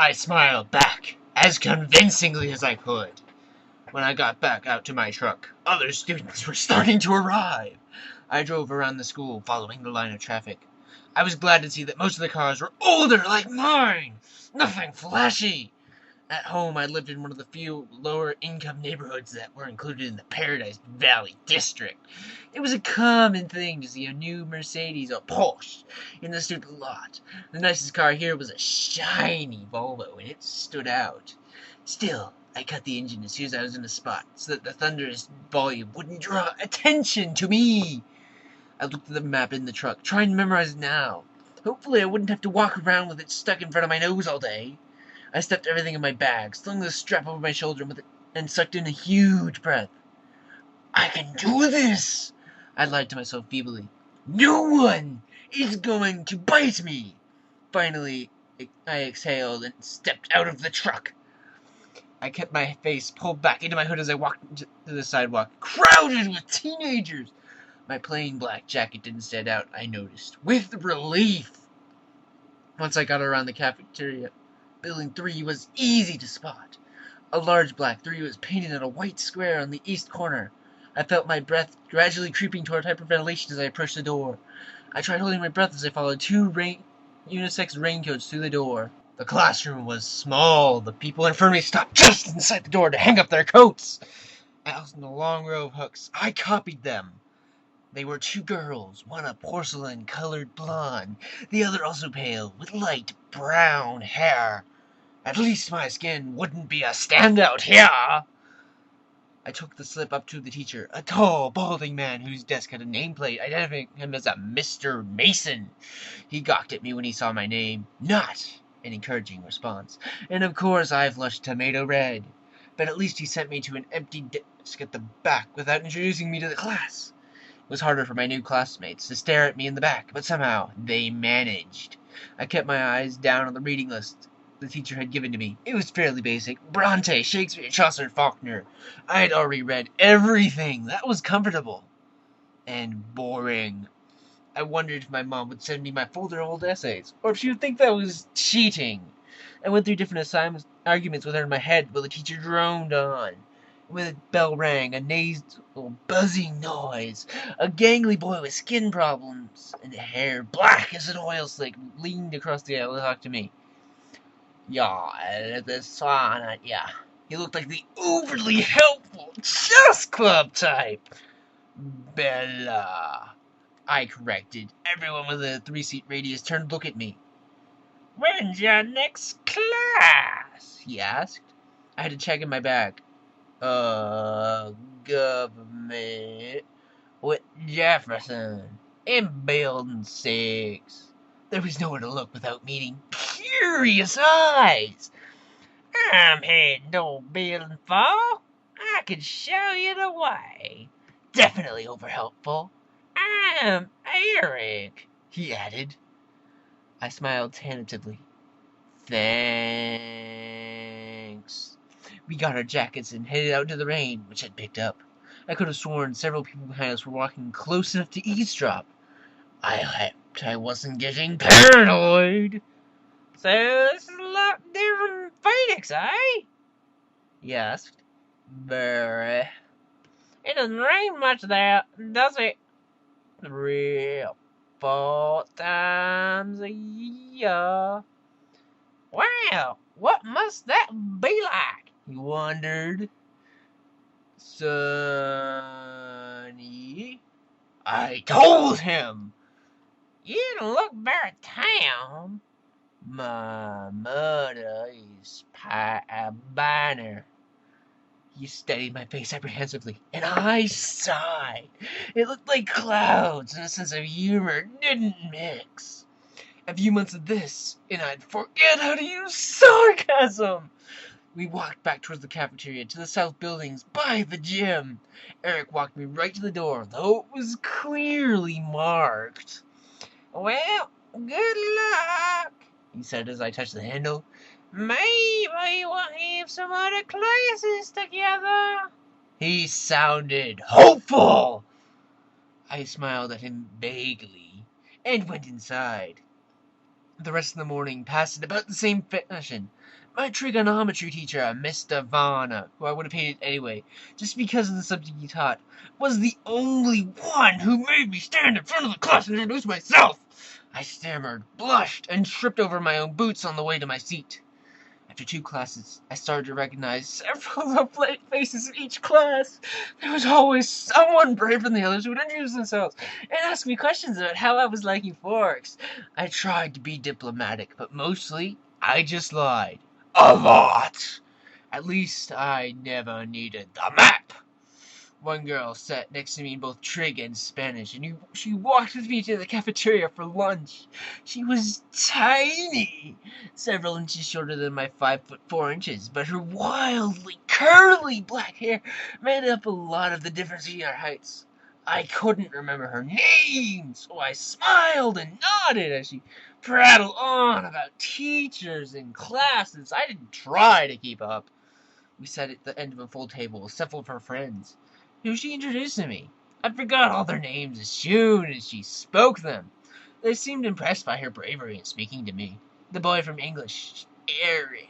I smiled back, as convincingly as I could. When I got back out to my truck, other students were starting to arrive. I drove around the school, following the line of traffic. I was glad to see that most of the cars were older, like mine. Nothing flashy. At home, I lived in one of the few lower-income neighborhoods that were included in the Paradise Valley district. It was a common thing to see a new Mercedes or Porsche in the student lot. The nicest car here was a shiny Volvo, and it stood out. Still, I cut the engine as soon as I was in the spot, so that the thunderous volume wouldn't draw attention to me. I looked at the map in the truck, trying to memorize it now. Hopefully I wouldn't have to walk around with it stuck in front of my nose all day. I stuffed everything in my bag, slung the strap over my shoulder and sucked in a huge breath. I can do this! I lied to myself feebly. No one is going to bite me! Finally, I exhaled and stepped out of the truck. I kept my face pulled back into my hood as I walked to the sidewalk, crowded with teenagers. My plain black jacket didn't stand out, I noticed, with relief. Once I got around the cafeteria, Building 3 was easy to spot. A large black 3 was painted on a white square on the east corner. I felt my breath gradually creeping toward hyperventilation as I approached the door. I tried holding my breath as I followed two unisex raincoats through the door. The classroom was small. The people in front of me stopped just inside the door to hang up their coats. Out in the long row of hooks, I copied them. They were two girls, one a porcelain-colored blonde, the other also pale, with light brown hair. At least my skin wouldn't be a standout here. I took the slip up to the teacher, a tall, balding man whose desk had a nameplate identifying him as a Mr. Mason. He gawked at me when he saw my name. Not an encouraging response. And of course I flushed tomato red. But at least he sent me to an empty desk at the back without introducing me to the class. It was harder for my new classmates to stare at me in the back, but somehow they managed. I kept my eyes down on the reading list the teacher had given to me. It was fairly basic. Bronte, Shakespeare, Chaucer, Faulkner. I had already read everything. That was comfortable. And boring. I wondered if my mom would send me my folder of old essays, or if she would think that was cheating. I went through different arguments with her in my head while the teacher droned on. When the bell rang, a nasal buzzing noise. A gangly boy with skin problems and hair black as an oil slick leaned across the aisle to talk to me. Yeah, this one, yeah. He looked like the overly helpful chess club type. Bella, I corrected. Everyone with a 3-seat radius turned to look at me. When's your next class? He asked. I had to check in my bag. Government with Jefferson in Building 6. There was nowhere to look without meeting curious eyes. I'm heading to Building 4. I can show you the way. Definitely over helpful. I'm Eric, he added. I smiled tentatively. Thanks. We got our jackets and headed out into the rain, which had picked up. I could have sworn several people behind us were walking close enough to eavesdrop. I hoped I wasn't getting paranoid. So this is a lot different from Phoenix, eh? He asked. Very. It doesn't rain much there, does it? 3 or 4 times a year. Wow, what must that be like? He wondered. Sonny, I told him. You don't look very town. My mother is Banner. He studied my face apprehensively, and I sighed. It looked like clouds, and a sense of humor didn't mix. A few months of this, and I'd forget how to use sarcasm. We walked back towards the cafeteria, to the south buildings, by the gym. Eric walked me right to the door, though it was clearly marked. Well, good luck, he said as I touched the handle. Maybe we'll have some other classes together. He sounded hopeful. I smiled at him vaguely and went inside. The rest of the morning passed in about the same fashion. My trigonometry teacher, Mr. Varner, who I would have hated anyway, just because of the subject he taught, was the only one who made me stand in front of the class and introduce myself. I stammered, blushed, and tripped over my own boots on the way to my seat. After 2 classes, I started to recognize several of the faces in each class. There was always someone braver than the others who would introduce themselves and ask me questions about how I was liking forks. I tried to be diplomatic, but mostly, I just lied. A lot! At least, I never needed the map. One girl sat next to me in both trig and Spanish, and she walked with me to the cafeteria for lunch. She was tiny, several inches shorter than my 5'4", but her wildly curly black hair made up a lot of the difference in our heights. I couldn't remember her name, so I smiled and nodded as she prattled on about teachers and classes. I didn't try to keep up. We sat at the end of a full table with several of her friends, who she introduced to me. I forgot all their names as soon as she spoke them. They seemed impressed by her bravery in speaking to me. The boy from English, Eric,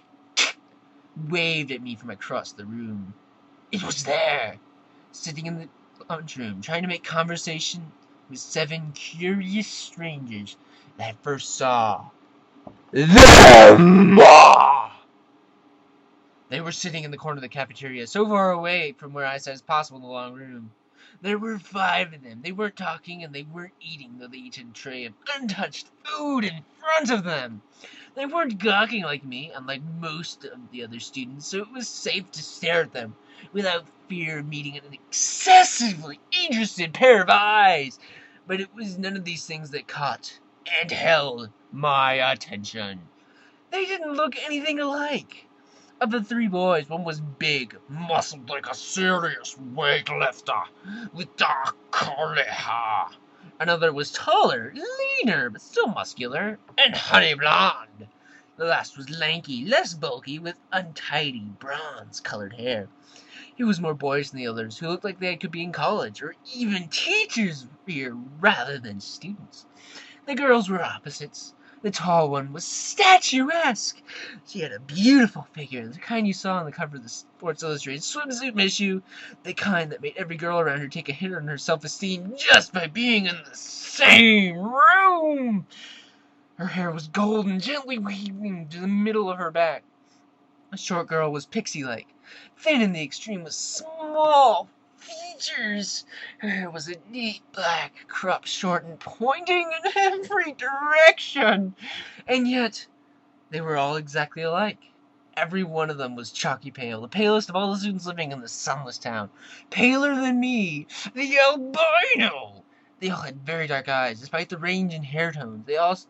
waved at me from across the room. It was there, sitting in the lunchroom, trying to make conversation with 7 curious strangers that I first saw. Them! They were sitting in the corner of the cafeteria, so far away from where I sat as possible in the long room. There were 5 of them. They weren't talking and they weren't eating, though they each had a tray of untouched food in front of them. They weren't gawking like me, unlike most of the other students, so it was safe to stare at them without fear of meeting an excessively interested pair of eyes. But it was none of these things that caught and held my attention. They didn't look anything alike. Of the 3 boys, one was big, muscled like a serious weightlifter, with dark curly hair. Another was taller, leaner, but still muscular, and honey blonde. The last was lanky, less bulky, with untidy, bronze-colored hair. He was more boyish than the others, who looked like they could be in college, or even teachers here, rather than students. The girls were opposites. The tall one was statuesque. She had a beautiful figure, the kind you saw on the cover of the Sports Illustrated swimsuit issue, the kind that made every girl around her take a hit on her self-esteem just by being in the same room. Her hair was golden, gently weaving to the middle of her back. The short girl was pixie-like, thin in the extreme with small features. Her hair was a neat black, cropped short and pointing in every direction. And yet, they were all exactly alike. Every one of them was chalky pale, the palest of all the students living in the sunless town. Paler than me, the albino! They all had very dark eyes, despite the range in hair tones. They also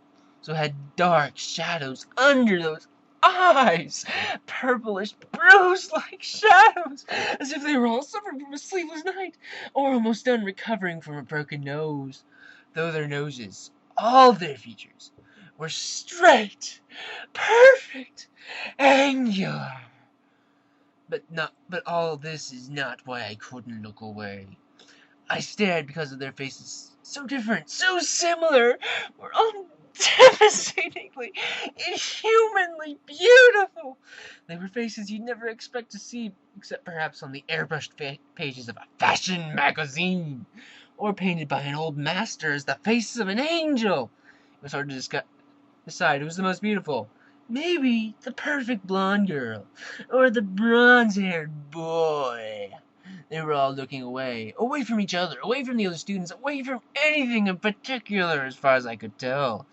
had dark shadows under those eyes, purplish, bruise-like shadows, as if they were all suffering from a sleepless night, or almost done recovering from a broken nose, though their noses, all their features, were straight, perfect, angular. But all this is not why I couldn't look away. I stared because of their faces, so different, so similar, were all devastatingly, inhumanly beautiful. They were faces you'd never expect to see, except perhaps on the airbrushed pages of a fashion magazine, or painted by an old master as the face of an angel. It was hard to decide who was the most beautiful. Maybe the perfect blonde girl, or the bronze-haired boy. They were all looking away from each other, away from the other students, away from anything in particular as far as I could tell.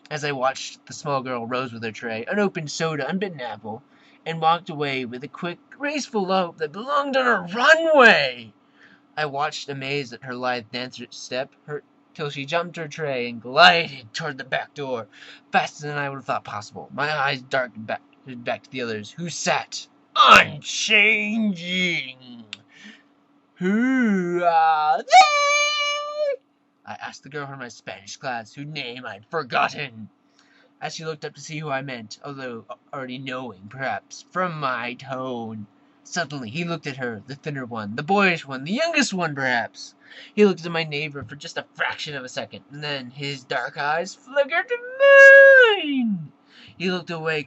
As I watched, the small girl rose with her tray, an open soda, unbitten apple, and walked away with a quick, graceful lope that belonged on a runway. I watched, amazed at her lithe dance step, till she jumped her tray and glided toward the back door, faster than I would have thought possible. My eyes darkened back to the others, who sat unchanging. Who are they? I asked the girl from my Spanish class, whose name I'd forgotten. As she looked up to see who I meant, although already knowing, perhaps, from my tone, Suddenly, he looked at her, the thinner one, the boyish one, the youngest one, perhaps. He looked at my neighbor for just a fraction of a second, and then his dark eyes flickered to mine. He looked away